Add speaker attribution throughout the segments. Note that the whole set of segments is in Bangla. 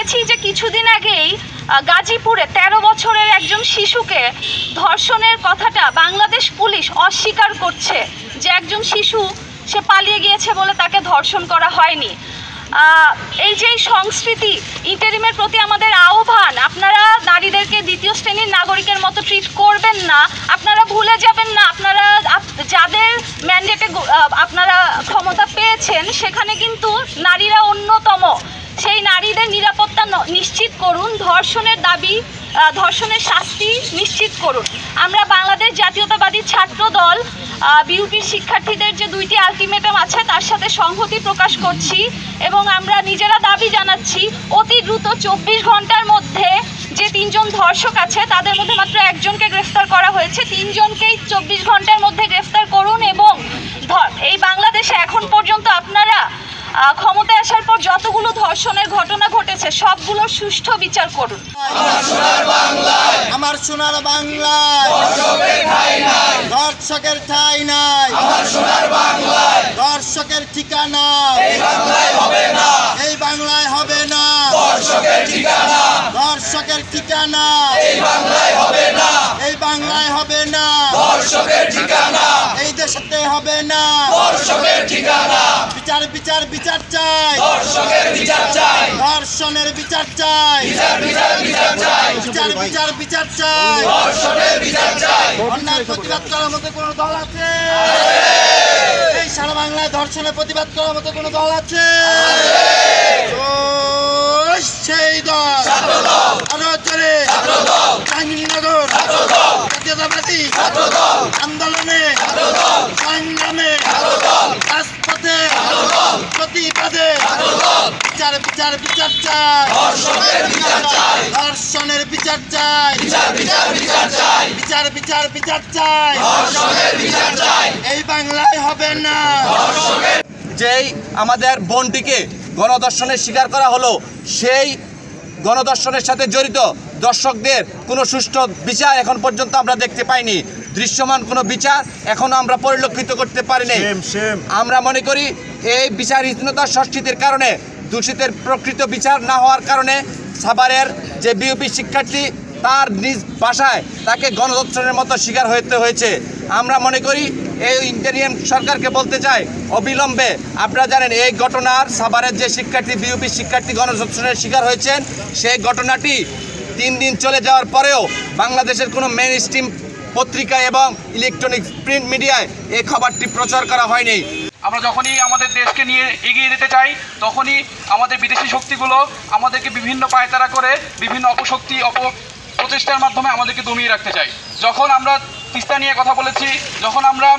Speaker 1: দেখেছি যে কিছুদিন আগেই গাজীপুরে 13 বছরের একজন শিশুকে ধর্ষণের কথাটা বাংলাদেশ পুলিশ অস্বীকার করছে যে একজন শিশু সে পালিয়ে গিয়েছে বলে তাকে ধর্ষণ করা হয়নি। এই যে সংস্কৃতি, ইন্টারিমের প্রতি আমাদের আহ্বান, আপনারা নারীদেরকে দ্বিতীয় শ্রেণীর নাগরিকের মতো ট্রিট করবেন না। আপনারা ভুলে যাবেন না, আপনারা যাদের ম্যান্ডেটে আপনারা ক্ষমতা পেয়েছেন সেখানে কিন্তু নারীরা অন্যতম। সেই নারীদের নিরাপত্তা নিশ্চিত করুন, ধর্ষণের শাস্তি নিশ্চিত করুন। আমরা বাংলাদেশ জাতীয়তাবাদী ছাত্র দল বিউপির শিক্ষার্থীদের যে 2টি আলটিমেটাম আছে তার সাথে সংহতি প্রকাশ করছি এবং আমরা নিজেরা দাবি জানাচ্ছি অতি দ্রুত 24 ঘন্টার মধ্যে যে 3 জন ধর্ষক আছে তাদের মধ্যে মাত্র একজনকে গ্রেফতার করা হয়েছে, 3 জনকেই 24 ঘন্টার মধ্যে গ্রেফতার করুন এবং এই বাংলাদেশে এখন পর্যন্ত আপনারা ক্ষমতায় আসার পর যতগুলো ধর্ষণের ঘটনা ঘটেছে সবগুলোর সুষ্ঠু বিচার করুন।
Speaker 2: আমার সোনার বাংলায় ধর্ষকের ঠাঁই নাই, ধর্ষকের ঠিকানা এই বাংলায় হবে না, ধর্ষকের ঠিকানা এই বাংলায় হবে না, এই দেশেতে হবে না। বিচার বিচার বিচার চাই, ধর্ষণের বিচার চাই, বিচার বিচার বিচার চাই, অন্যায় প্রতিবাদ করার মতো কোনো দল আছে? এই সারা বাংলায় ধর্ষণের প্রতিবাদ করার মতো কোনো দল আছে? সেই দল আরো জোরে জাহাঙ্গীরনগর জাতীয়তাবাদী আন্দোলনে সংগ্রামে রাজপথে প্রতিবাদে বিচার বিচার বিচার চাই, ধর্ষণের বিচার চাই, বিচার বিচার বিচার চাই, এই বাংলায় হবে না।
Speaker 3: যেই আমাদের বোনটিকে গণধর্ষণের শিকার করা হলো, সেই গণধর্ষণের সাথে জড়িত দর্শকদের কোনো সুষ্ঠু বিচার এখন পর্যন্ত আমরা দেখতে পাইনি। দৃশ্যমান কোনো বিচার এখনও আমরা পরিলক্ষিত করতে পারিনি। আমরা মনে করি এই বিচারহীনতার সংস্কৃতির কারণে, দোষীদের প্রকৃত বিচার না হওয়ার কারণে সাভারের যে বিউপি শিক্ষার্থী তার নিজ বাসায় তাকে গণধর্ষণের মতো শিকার হতে হয়েছে। আমরা মনে করি এই ইন্টারিম সরকারকে বলতে চাই, অবিলম্বে আপনারা জানেন এই ঘটনার সাভারের যে শিক্ষার্থী বিউপি শিক্ষার্থী গণধর্ষণের শিকার হয়েছেন সেই ঘটনাটি 3 দিন চলে যাওয়ার পরেও বাংলাদেশের কোনো মেইন স্ট্রিম পত্রিকা এবং ইলেকট্রনিক প্রিন্ট মিডিয়ায় এই খবরটি প্রচার করা হয়নি।
Speaker 4: আমরা যখনই আমাদের দেশকে নিয়ে এগিয়ে যেতে চাই তখনই আমাদের বিদেশি শক্তিগুলো আমাদেরকে বিভিন্ন পায়তারা করে বিভিন্ন প্রচেষ্টার মাধ্যমে আমাদেরকে দমিয়ে রাখতে চাই। যখন আমরা তিস্তা নিয়ে কথা বলেছি, যখন আমরা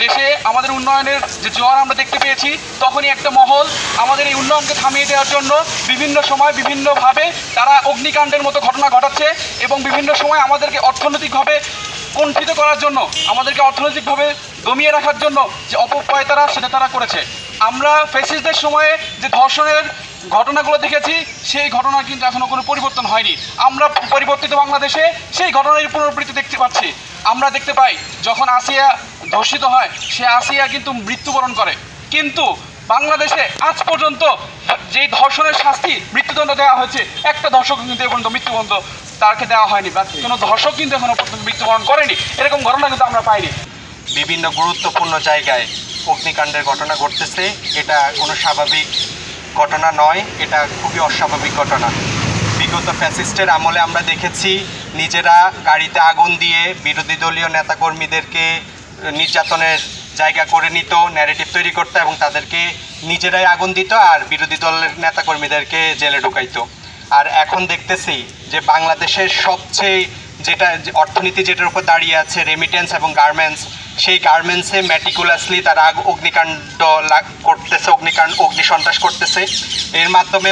Speaker 4: দেশে আমাদের উন্নয়নের যে জোয়ার আমরা দেখতে পেয়েছি, তখনই একটা মহল আমাদের এই উন্নয়নকে থামিয়ে দেওয়ার জন্য বিভিন্ন সময় বিভিন্নভাবে তারা অগ্নিকাণ্ডের মতো ঘটনা ঘটাচ্ছে এবং বিভিন্ন সময় আমাদেরকে অর্থনৈতিকভাবে কুণ্ঠিত করার জন্য, আমাদেরকে অর্থনৈতিকভাবে দমিয়ে রাখার জন্য যে অপপ্রয়তারা সেটা তারা করেছে। আমরা ফ্যাসিস্টদের সময়ে যে ধর্ষণের ঘটনাগুলো দেখেছি সেই ঘটনা কিন্তু এখনও কোনো পরিবর্তন হয়নি। আমরা পরিবর্তিত বাংলাদেশে সেই ঘটনার পুনরাবৃত্তি দেখতে পাচ্ছি। আমরা দেখতে পাই যখন আসিয়া ধর্ষিত হয় সে আসিয়া কিন্তু মৃত্যুবরণ করে, কিন্তু বাংলাদেশে আজ পর্যন্ত যেই ধর্ষণের শাস্তি মৃত্যুদণ্ড দেওয়া হয়েছে একটা ধর্ষক কিন্তু এখন মৃত্যুদণ্ড তাকে দেওয়া হয়নি বা কোনো ধর্ষক কিন্তু এখনো পর্যন্ত মৃত্যুবরণ করেনি। এরকম ঘটনা কিন্তু আমরা পাইনি।
Speaker 5: বিভিন্ন গুরুত্বপূর্ণ জায়গায় অগ্নিকাণ্ডের ঘটনা ঘটতেছে, এটা কোনো স্বাভাবিক ঘটনা নয়, এটা খুবই অস্বাভাবিক ঘটনা। বিগত ফ্যাসিস্টের আমলে আমরা দেখেছি নিজেরা গাড়িতে আগুন দিয়ে বিরোধী দলীয় নেতাকর্মীদেরকে নির্যাতনের জায়গা করে নিত, ন্যারেটিভ তৈরি করতো এবং তাদেরকে নিজেরাই আগুন দিত আর বিরোধী দলের নেতাকর্মীদেরকে জেলে ঢুকাইতো। আর এখন দেখতেছি যে বাংলাদেশের সবচেয়ে অর্থনীতি যেটার উপর দাঁড়িয়ে আছে রেমিটেন্স এবং গার্মেন্টস, সেই গার্মেন্টসে ম্যাটিকুলাসলি তারা অগ্নিকাণ্ড করতেছে, অগ্নিসন্ত্রাস করতেছে। এর মাধ্যমে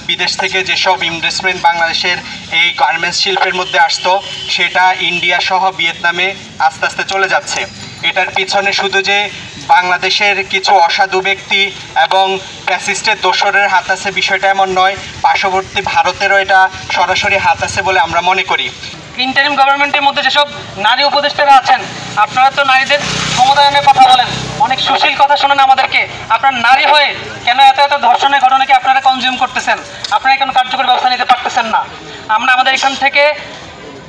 Speaker 5: বিদেশ থেকে যেসব ইনভেস্টমেন্ট বাংলাদেশের এই গার্মেন্টস শিল্পের মধ্যে আসতো সেটা ইন্ডিয়া সহ ভিয়েতনামে আস্তে আস্তে চলে যাচ্ছে। এটার পিছনে শুধু যে বাংলাদেশের কিছু অসাধু ব্যক্তি এবং ফ্যাসিস্টের দোসরের হাত আছে বিষয়টা এমন নয়, পার্শ্ববর্তী ভারতেরও এটা সরাসরি হাত আছে বলে আমরা মনে করি।
Speaker 6: ইন্টারিম গভর্নমেন্টের মধ্যে যেসব নারী উপদেষ্টারা আছেন, আপনারা তো নারীদের ক্ষমতায়নের কথা বলেন, অনেক সুশীল কথা শোনেন আমাদেরকে। আপনার নারী হয়ে কেন এত এত ধর্ষণের ঘটনাকে আপনারা কনজিউম করতেছেন? আপনারা কেন কার্যকরী ব্যবস্থা নিতে পারতেছেন না? আমরা আমাদের এখান থেকে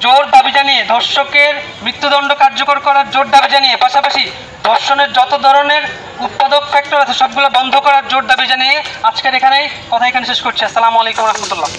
Speaker 6: জোর দাবি জানিয়ে ধর্ষকের মৃত্যুদণ্ড কার্যকর করার জোর দাবি জানিয়ে, পাশাপাশি ধর্ষণের যত ধরনের উৎপাদক ফ্যাক্টর আছে সবগুলো বন্ধ করার জোর দাবি জানিয়ে আজকের কথা এখানে শেষ করছি। আসসালামু আলাইকুম রহমতুল্লাহ।